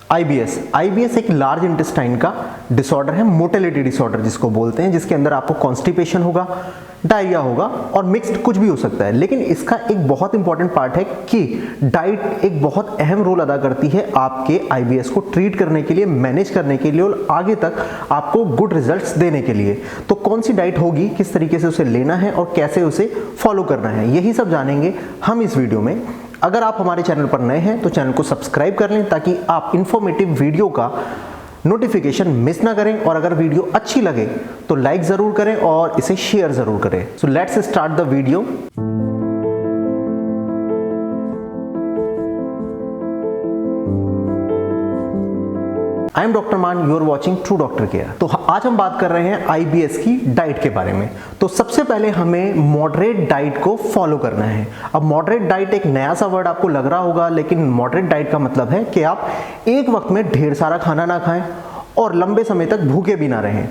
IBS एक large intestine का disorder है, मोटिलिटी डिसऑर्डर जिसको बोलते हैं, जिसके अंदर आपको कॉन्स्टिपेशन होगा, डायरिया होगा और मिक्स्ड कुछ भी हो सकता है। लेकिन इसका एक बहुत इंपॉर्टेंट पार्ट है कि डाइट एक बहुत अहम रोल अदा करती है आपके आईबीएस को ट्रीट करने के लिए, मैनेज करने के लिए और आगे तक आपको गुड रिजल्ट्स देने के लिए। तो कौन सी डाइट होगी, किस तरीके से उसे लेना है और कैसे उसे फॉलो करना है, यही सब जानेंगे हम इस वीडियो में। अगर आप हमारे चैनल पर नए हैं तो चैनल को सब्सक्राइब कर लें ताकि आप इंफॉर्मेटिव वीडियो का नोटिफिकेशन मिस ना करें, और अगर वीडियो अच्छी लगे तो लाइक ज़रूर करें और इसे शेयर ज़रूर करें। So let's start the video. I am doctor Maan, you are watching true doctor care. तो आज हम बात कर रहे हैं आईबीएस की डाइट के बारे में। तो सबसे पहले हमें मॉडरेट डाइट को फॉलो करना है। अब मॉडरेट डाइट एक नया सा वर्ड आपको लग रहा होगा, लेकिन मॉडरेट डाइट का मतलब है कि आप एक वक्त में ढेर सारा खाना ना खाएं और लंबे समय तक भूखे भी ना रहें।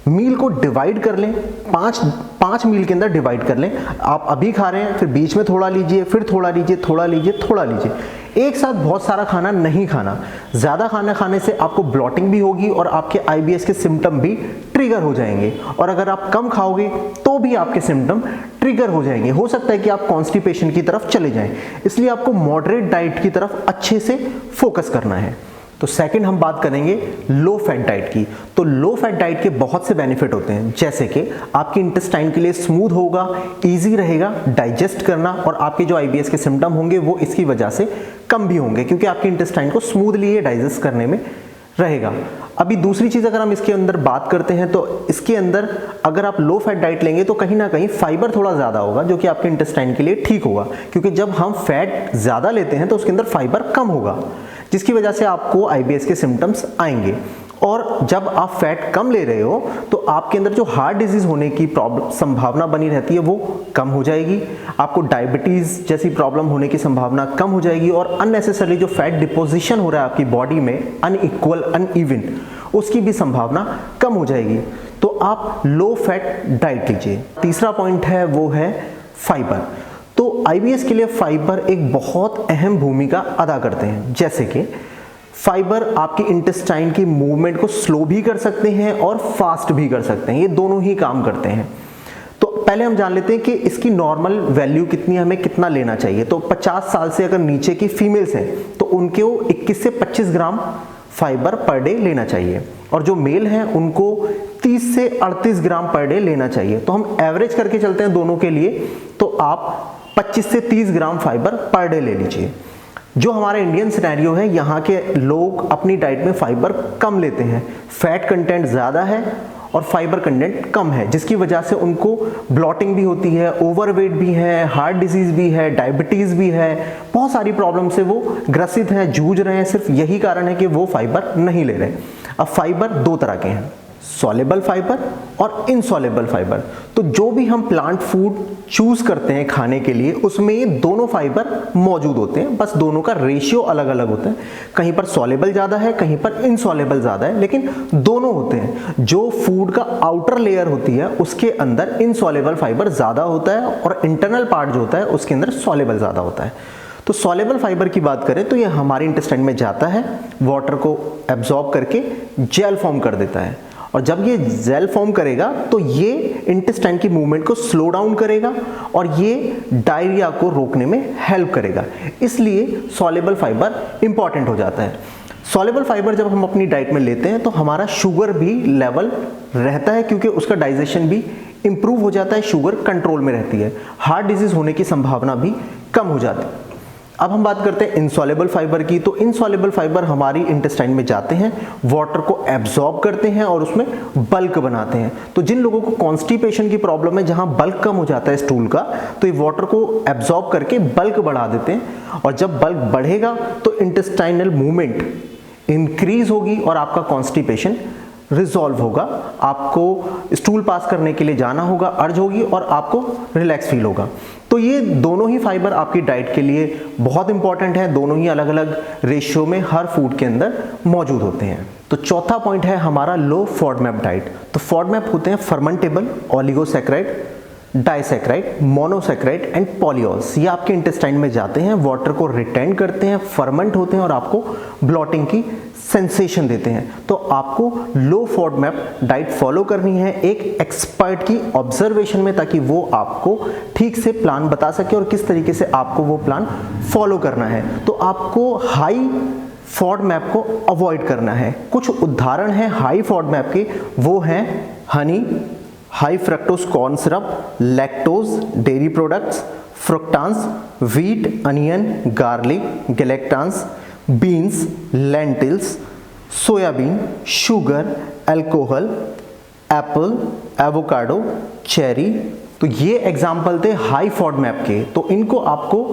मील को डिवाइड कर लें, पांच मील के अंदर डिवाइड कर लें। आप अभी खा रहे हैं, फिर बीच में थोड़ा लीजिए, फिर थोड़ा लीजिए, थोड़ा लीजिए, थोड़ा लीजिए। एक साथ बहुत सारा खाना नहीं खाना। ज़्यादा खाना खाने से आपको ब्लॉटिंग भी होगी और आपके आईबीएस के सिम्टम भी ट्रिगर हो जाएंगे, और अगर आप कम खाओगे तो भी आपके सिम्टम ट्रिगर हो जाएंगे। हो सकता है कि आप कॉन्स्टिपेशन की तरफ चले जाएं। इसलिए आपको मॉडरेट डाइट की तरफ अच्छे से फोकस करना है। तो सेकंड हम बात करेंगे लो फैट डाइट की। तो लो फैट डाइट के बहुत से बेनिफिट होते हैं, जैसे कि आपकी इंटेस्टाइन के लिए स्मूथ होगा, इजी रहेगा डाइजेस्ट करना, और आपके जो आईबीएस के सिम्टम होंगे वो इसकी वजह से कम भी होंगे, क्योंकि आपकी इंटेस्टाइन को स्मूथली ये डाइजेस्ट करने में रहेगा। अभी दूसरी चीज़ अगर हम इसके अंदर बात करते हैं तो इसके अंदर अगर आप लो फैट डाइट लेंगे तो कहीं ना कहीं फाइबर थोड़ा ज़्यादा होगा, जो कि आपके इंटेस्टाइन के लिए ठीक होगा, क्योंकि जब हम फैट ज़्यादा लेते हैं तो उसके अंदर फाइबर कम होगा, जिसकी वजह से आपको आईबीएस के सिम्टम्स आएंगे। और जब आप फैट कम ले रहे हो तो आपके अंदर जो हार्ट डिजीज होने की संभावना बनी रहती है वो कम हो जाएगी, आपको डायबिटीज़ जैसी प्रॉब्लम होने की संभावना कम हो जाएगी, और अननेसेसरी जो फैट डिपोजिशन हो रहा है आपकी बॉडी में अनइक्वल, अनइवन, उसकी भी संभावना कम हो जाएगी। तो आप लो फैट डाइट लीजिए। तीसरा पॉइंट है वो है फाइबर। तो आईबीएस के लिए फाइबर एक बहुत अहम भूमिका अदा करते हैं, जैसे कि फाइबर आपकी इंटेस्टाइन की मूवमेंट को स्लो भी कर सकते हैं और फास्ट भी कर सकते हैं, ये दोनों ही काम करते हैं। तो पहले हम जान लेते हैं कि इसकी नॉर्मल वैल्यू कितनी, हमें कितना लेना चाहिए। तो 50 साल से अगर नीचे की फीमेल्स हैं तो उनको 21 से 25 ग्राम फाइबर पर डे लेना चाहिए, और जो मेल हैं उनको 30 से 38 ग्राम पर डे लेना चाहिए। तो हम एवरेज करके चलते हैं दोनों के लिए, तो आप 25 से 30 ग्राम फाइबर पर डे ले लीजिए। जो हमारा इंडियन सिनेरियो है, यहाँ के लोग अपनी डाइट में फाइबर कम लेते हैं, फैट कंटेंट ज़्यादा है और फाइबर कंटेंट कम है, जिसकी वजह से उनको ब्लॉटिंग भी होती है, ओवरवेट भी है, हार्ट डिजीज़ भी है, डायबिटीज़ भी है, बहुत सारी प्रॉब्लम से वो ग्रसित हैं, जूझ रहे हैं। सिर्फ यही कारण है कि वो फाइबर नहीं ले रहे। अब फाइबर दो तरह के हैं, सॉल्युबल फाइबर और इनसॉल्युबल फाइबर। तो जो भी हम प्लांट फूड चूज करते हैं खाने के लिए, उसमें ये दोनों फाइबर मौजूद होते हैं, बस दोनों का रेशियो अलग अलग होता है। कहीं पर सॉल्युबल ज़्यादा है, कहीं पर इनसॉल्युबल ज़्यादा है, लेकिन दोनों होते हैं। जो फूड का आउटर लेयर होती है उसके अंदर इनसॉल्युबल फाइबर ज़्यादा होता है, और इंटरनल पार्ट जो होता है उसके अंदर सॉल्युबल ज़्यादा होता है। तो सॉल्युबल फाइबर की बात करें तो ये हमारे इंटेस्टाइन में जाता है, वाटर को एब्जॉर्ब करके जेल फॉर्म कर देता है, और जब ये जेल फॉर्म करेगा तो ये इंटेस्टाइन की मूवमेंट को स्लो डाउन करेगा और ये डायरिया को रोकने में हेल्प करेगा। इसलिए सॉल्युबल फाइबर इंपॉर्टेंट हो जाता है। सॉल्युबल फाइबर जब हम अपनी डाइट में लेते हैं तो हमारा शुगर भी लेवल रहता है, क्योंकि उसका डाइजेशन भी इंप्रूव हो जाता है, शुगर कंट्रोल में रहती है, हार्ट डिजीज होने की संभावना भी कम हो जाती है। अब हम बात करते हैं इनसॉल्युबल फाइबर की। तो इनसॉल्युबल फाइबर हमारी इंटेस्टाइन में जाते हैं, वाटर को एब्जॉर्ब करते हैं और उसमें बल्क बनाते हैं। तो जिन लोगों को कॉन्स्टिपेशन की प्रॉब्लम है, जहां बल्क कम हो जाता है स्टूल का, तो ये वाटर को एब्जॉर्ब करके बल्क बढ़ा देते हैं, और जब बल्क बढ़ेगा तो इंटेस्टाइनल मूवमेंट इंक्रीज होगी और आपका कॉन्स्टिपेशन रिजॉल्व होगा। आपको स्टूल पास करने के लिए जाना होगा, अर्ज होगी और आपको रिलैक्स फील होगा। तो ये दोनों ही फाइबर आपकी डाइट के लिए बहुत इंपॉर्टेंट है, दोनों ही अलग अलग रेशियो में हर फूड के अंदर मौजूद होते हैं। तो चौथा पॉइंट है हमारा लो फॉडमैप डाइट। तो फॉडमैप होते हैं fermentable oligosaccharide disaccharide, monosaccharide and polyols. ये आपके इंटेस्टाइन में जाते हैं, वाटर को रिटेन करते हैं, फर्मेंट होते हैं और आपको ब्लॉटिंग की सेंसेशन देते हैं। तो आपको लो फॉडमैप डाइट फॉलो करनी है एक एक्सपर्ट की ऑब्जर्वेशन में, ताकि वो आपको ठीक से प्लान बता सके और किस तरीके से आपको वो प्लान फॉलो करना है। तो आपको हाई फॉडमैप को अवॉइड करना है। कुछ उदाहरण हैं हाई फॉडमैप के, वो हैं honey, high fructose corn syrup, lactose, dairy products, fructans, wheat, onion, garlic, galactans, beans, lentils, soybean, sugar, alcohol, apple, avocado, cherry. तो ये एग्जाम्पल थे हाई फॉडमैप के। तो इनको आपको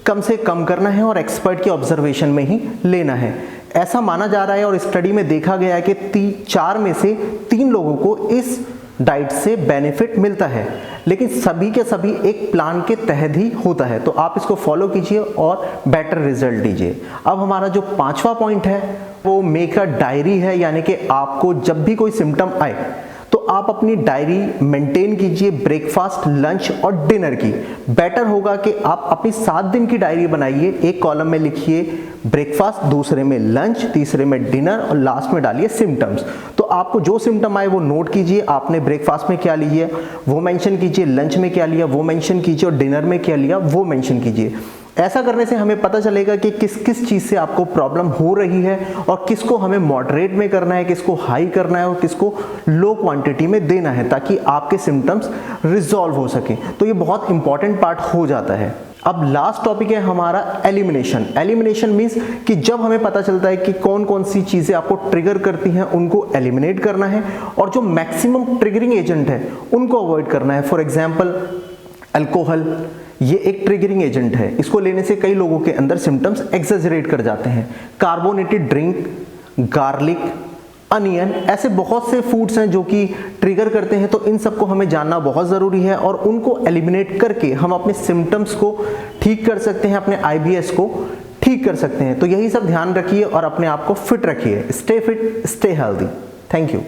कम से कम करना है और एक्सपर्ट की ऑब्जर्वेशन में ही लेना है। ऐसा माना जा रहा है और स्टडी में देखा गया है कि 4 में से 3 लोगों को इस डाइट से बेनिफिट मिलता है, लेकिन सभी के सभी एक प्लान के तहत ही होता है। तो आप इसको फॉलो कीजिए और बेटर रिजल्ट दीजिए। अब हमारा जो 5वां पॉइंट है वो मेक अ डायरी है, यानी कि आपको जब भी कोई सिम्टम आए तो आप अपनी डायरी मेंटेन कीजिए ब्रेकफास्ट, लंच और डिनर की। बेटर होगा कि आप अपनी 7 दिन की डायरी बनाइए। एक कॉलम में लिखिए ब्रेकफास्ट, दूसरे में लंच, तीसरे में डिनर और लास्ट में डालिए सिम्टम्स। तो आपको जो सिम्टम आए वो नोट कीजिए। आपने ब्रेकफास्ट में क्या लिया वो मेंशन कीजिए, लंच में क्या लिया वो मेंशन कीजिए और डिनर में क्या लिया वो मेंशन कीजिए। ऐसा करने से हमें पता चलेगा कि किस किस चीज़ से आपको प्रॉब्लम हो रही है और किसको हमें मॉडरेट में करना है, किसको हाई करना है और किसको लो क्वांटिटी में देना है, ताकि आपके सिम्टम्स रिजॉल्व हो सके। तो ये बहुत इंपॉर्टेंट पार्ट हो जाता है। अब लास्ट टॉपिक है हमारा एलिमिनेशन। एलिमिनेशन मीन्स कि जब हमें पता चलता है कि कौन कौन सी चीज़ें आपको ट्रिगर करती हैं उनको एलिमिनेट करना है और जो मैक्सिमम ट्रिगरिंग एजेंट है उनको अवॉइड करना है। फॉर एग्जाम्पल अल्कोहल, ये एक ट्रिगरिंग एजेंट है, इसको लेने से कई लोगों के अंदर सिम्टम्स एक्सेजरेट कर जाते हैं। कार्बोनेटेड ड्रिंक, गार्लिक, अनियन, ऐसे बहुत से फूड्स हैं जो कि ट्रिगर करते हैं। तो इन सबको हमें जानना बहुत ज़रूरी है और उनको एलिमिनेट करके हम अपने सिम्टम्स को ठीक कर सकते हैं, अपने IBS को ठीक कर सकते हैं। तो यही सब ध्यान रखिए और अपने आप को फिट रखिए। Stay fit, stay healthy. Thank you.